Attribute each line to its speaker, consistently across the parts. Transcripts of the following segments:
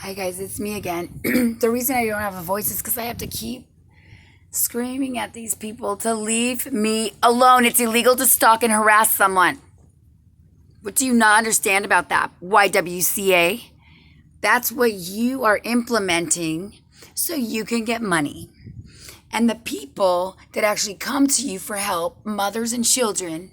Speaker 1: Hi guys, it's me again. The reason I don't have a voice is because I have to keep screaming at these people to leave me alone. It's illegal to stalk and harass someone. What do you not understand about that? YWCA? That's what you are implementing so you can get money. And the people that actually come to you for help, mothers and children,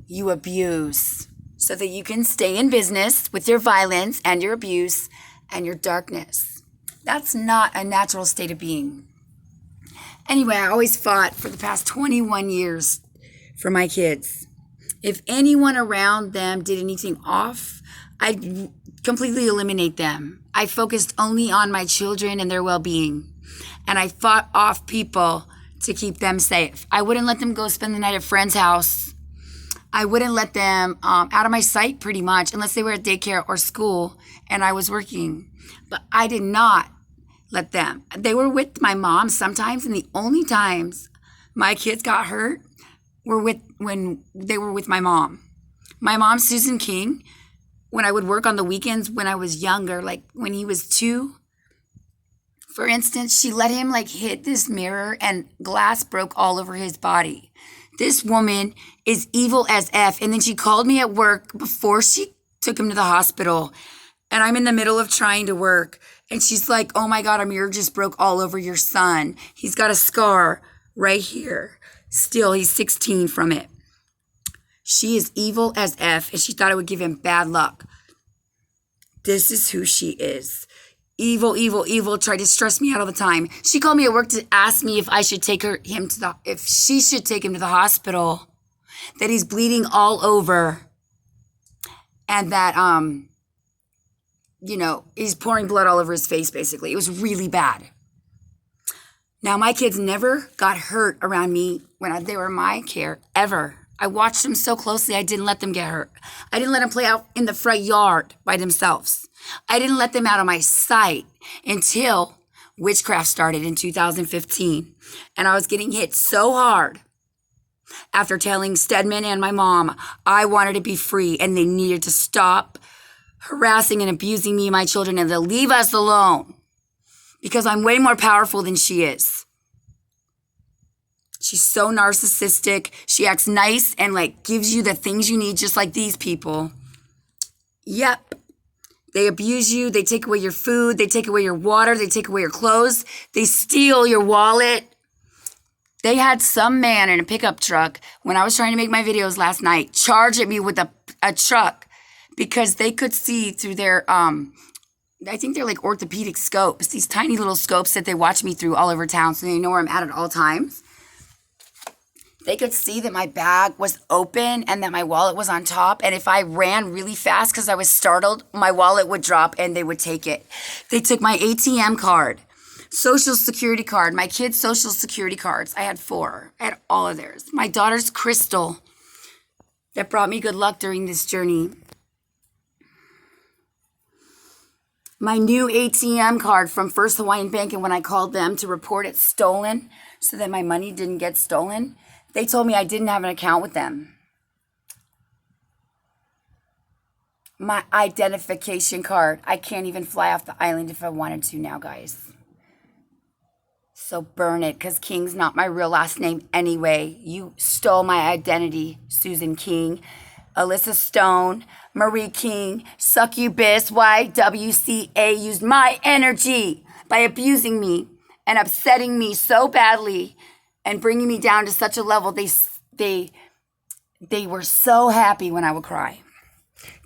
Speaker 1: you abuse so that you can stay in business with your violence and your abuse and your darkness. That's not a natural state of being. Anyway, I always fought for the past 21 years for my kids. If anyone around them did anything off, I'd completely eliminate them. I focused only on my children and their well-being. And I fought off people to keep them safe. I wouldn't let them go spend the night at a friend's house. I wouldn't let them out of my sight pretty much unless they were at daycare or school and I was working. But I did not let them. They were with my mom sometimes, and the only times my kids got hurt were when they were with my mom. My mom, Susan King, when I would work on the weekends when I was younger, like when he was 2, for instance, she let him hit this mirror and glass broke all over his body. This woman is evil as F. And then she called me at work before she took him to the hospital. And I'm in the middle of trying to work. And she's like, oh my God, a mirror just broke all over your son. He's got a scar right here. Still, he's 16 from it. She is evil as F. And she thought it would give him bad luck. This is who she is. Evil, evil, evil. Tried to stress me out all the time. She called me at work to ask me if I should if she should take him to the hospital, that he's bleeding all over, and that he's pouring blood all over his face. Basically, it was really bad. Now my kids never got hurt around me when they were in my care ever. I watched them so closely. I didn't let them get hurt. I didn't let them play out in the front yard by themselves. I didn't let them out of my sight until witchcraft started in 2015. And I was getting hit so hard after telling STEDMAN and my mom I wanted to be free and they needed to stop harassing and abusing me and my children and to leave us alone because I'm way more powerful than she is. She's so narcissistic. She acts nice and gives you the things you need, just like these people. Yep. They abuse you. They take away your food. They take away your water. They take away your clothes. They steal your wallet. They had some man in a pickup truck when I was trying to make my videos last night charge at me with a truck because they could see through their, I think they're like orthopedic scopes, these tiny little scopes that they watch me through all over town so they know where I'm at all times. They could see that my bag was open and that my wallet was on top. And if I ran really fast because I was startled, my wallet would drop and they would take it. They took my ATM card, social security card, my kids' social security cards. I had 4. I had all of theirs. My daughter's crystal that brought me good luck during this journey. My new ATM card from First Hawaiian Bank, and when I called them to report it stolen so that my money didn't get stolen, they told me I didn't have an account with them. My identification card. I can't even fly off the island if I wanted to now, guys. So burn it, because King's not my real last name anyway. You stole my identity, Susan King, Alyssa Stone, Marie King, Succubus, YWCA used my energy by abusing me and upsetting me so badly and bringing me down to such a level. They were so happy when I would cry.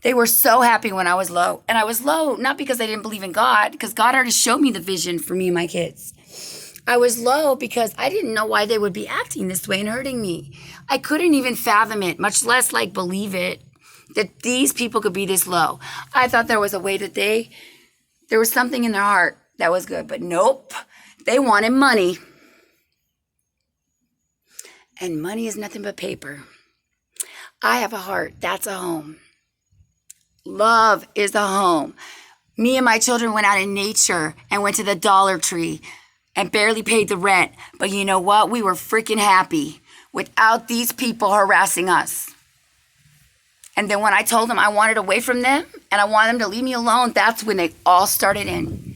Speaker 1: They were so happy when I was low. And I was low not because I didn't believe in God, because God already showed me the vision for me and my kids. I was low because I didn't know why they would be acting this way and hurting me. I couldn't even fathom it, much less believe it, that these people could be this low. I thought there was a way that there was something in their heart that was good, but nope. They wanted money. And money is nothing but paper. I have a heart. That's a home. Love is a home. Me and my children went out in nature and went to the Dollar Tree and barely paid the rent. But you know what? We were freaking happy without these people harassing us. And then when I told them I wanted away from them and I wanted them to leave me alone, that's when they all started in.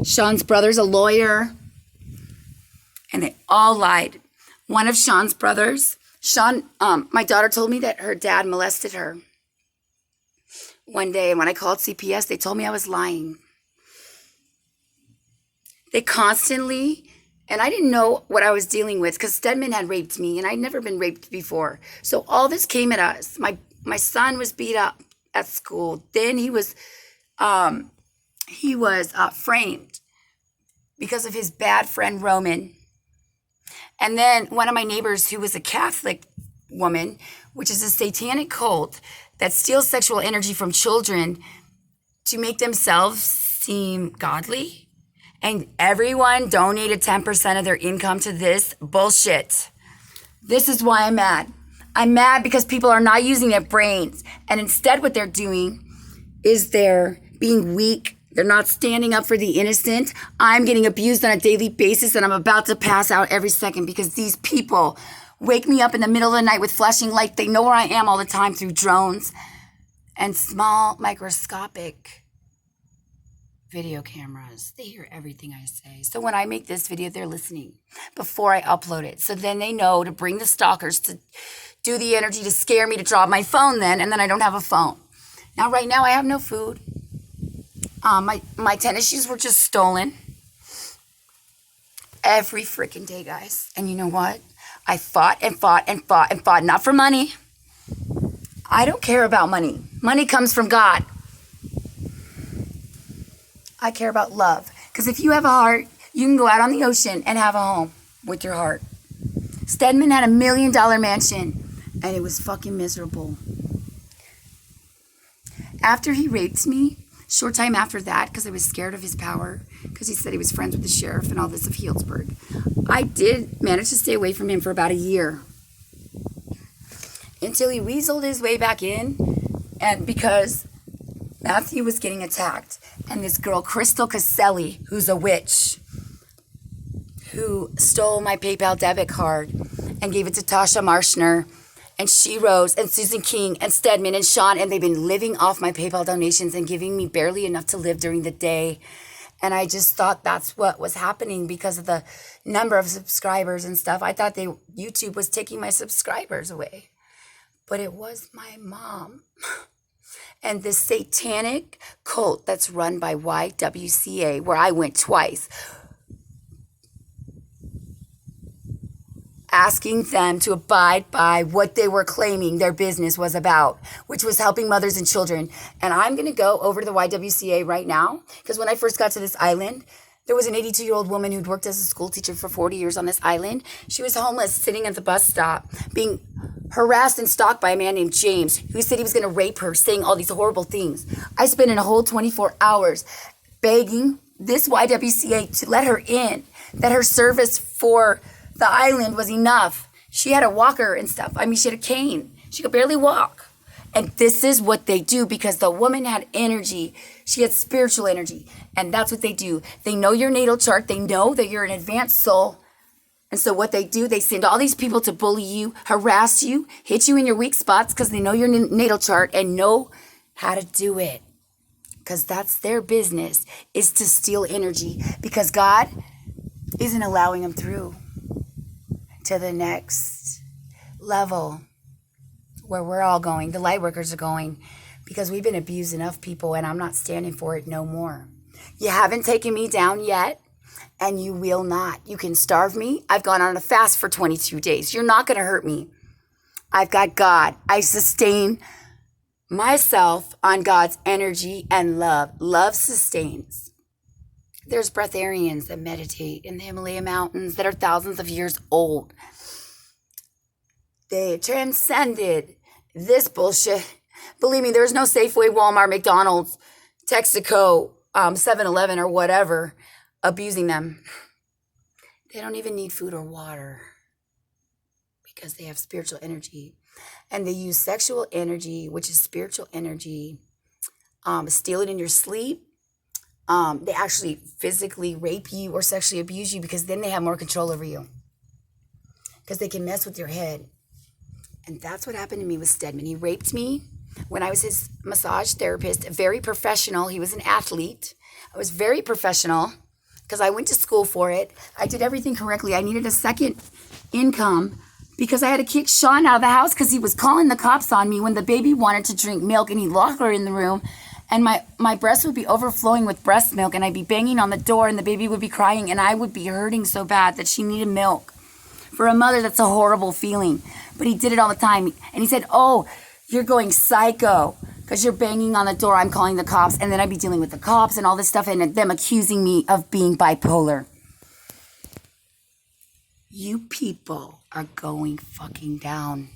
Speaker 1: Sean's brother's a lawyer, and they all lied. One of Sean's brothers, my daughter told me that her dad molested her one day, and when I called CPS, they told me I was lying. They constantly, and I didn't know what I was dealing with because STEDMAN had raped me, and I'd never been raped before. So all this came at us. My son was beat up at school. Then he was framed because of his bad friend Roman. And then one of my neighbors, who was a Catholic woman, which is a satanic cult that steals sexual energy from children to make themselves seem godly. And everyone donated 10% of their income to this bullshit. This is why I'm mad. I'm mad because people are not using their brains. And instead what they're doing is they're being weak. They're not standing up for the innocent. I'm getting abused on a daily basis, and I'm about to pass out every second because these people wake me up in the middle of the night with flashing lights. They know where I am all the time through drones and small microscopic video cameras. They hear everything I say. So when I make this video, they're listening before I upload it. So then they know to bring the stalkers to do the energy to scare me to drop my phone then, and then I don't have a phone. Now, right now, I have no food. My tennis shoes were just stolen every freaking day, guys. And you know what? I fought and fought and fought and fought, not for money. I don't care about money. Money comes from God. I care about love. Because if you have a heart, you can go out on the ocean and have a home with your heart. STEDMAN had $1 million mansion, and it was fucking miserable. After he raped me, short time after that, because I was scared of his power, because he said he was friends with the sheriff and all this of Healdsburg, I did manage to stay away from him for about a year. Until he weaseled his way back in, and because Matthew was getting attacked, and this girl, Crystal Caselli, who's a witch, who stole my PayPal debit card and gave it to Tasha Marshner, and She Rose, and Susan King, and STEDMAN, and Sean, and they've been living off my PayPal donations and giving me barely enough to live during the day. And I just thought that's what was happening because of the number of subscribers and stuff. I thought YouTube was taking my subscribers away. But it was my mom. And this satanic cult that's run by YWCA, where I went twice, asking them to abide by what they were claiming their business was about, which was helping mothers and children. And I'm going to go over to the YWCA right now, because when I first got to this island, there was an 82-year-old woman who'd worked as a school teacher for 40 years on this island. She was homeless, sitting at the bus stop, being harassed and stalked by a man named James, who said he was going to rape her, saying all these horrible things. I spent a whole 24 hours begging this YWCA to let her in, that her service for the island was enough. She had a walker and stuff. I mean, she had a cane. She could barely walk. And this is what they do, because the woman had energy. She had spiritual energy. And that's what they do. They know your natal chart. They know that you're an advanced soul. And so what they do, they send all these people to bully you, harass you, hit you in your weak spots because they know your natal chart and know how to do it. Because that's their business, is to steal energy. Because God isn't allowing them through to the next level where we're all going. The light workers are going, because we've been abused enough, people, and I'm not standing for it no more. You haven't taken me down yet, and you will not. You can starve me. I've gone on a fast for 22 days. You're not going to hurt me. I've got God. I sustain myself on God's energy and love. Love sustains. There's breatharians that meditate in the Himalaya mountains that are thousands of years old. They transcended this bullshit. Believe me, there's no Safeway, Walmart, McDonald's, Texaco, 7-Eleven, or whatever abusing them. They don't even need food or water because they have spiritual energy. And they use sexual energy, which is spiritual energy, steal it in your sleep. They actually physically rape you or sexually abuse you, because then they have more control over you, because they can mess with your head And that's what happened to me with Stedman. He raped me when I was his massage therapist, very professional. He was an athlete. I was very professional because I went to school for it. I did everything correctly. I needed a second income because I had to kick Sean out of the house because he was calling the cops on me when the baby wanted to drink milk, and he'd lock her in the room. And my breast would be overflowing with breast milk, and I'd be banging on the door, and the baby would be crying, and I would be hurting so bad that she needed milk. For a mother, that's a horrible feeling. But he did it all the time. And he said, oh, you're going psycho because you're banging on the door. I'm calling the cops. And then I'd be dealing with the cops and all this stuff and them accusing me of being bipolar. You people are going fucking down.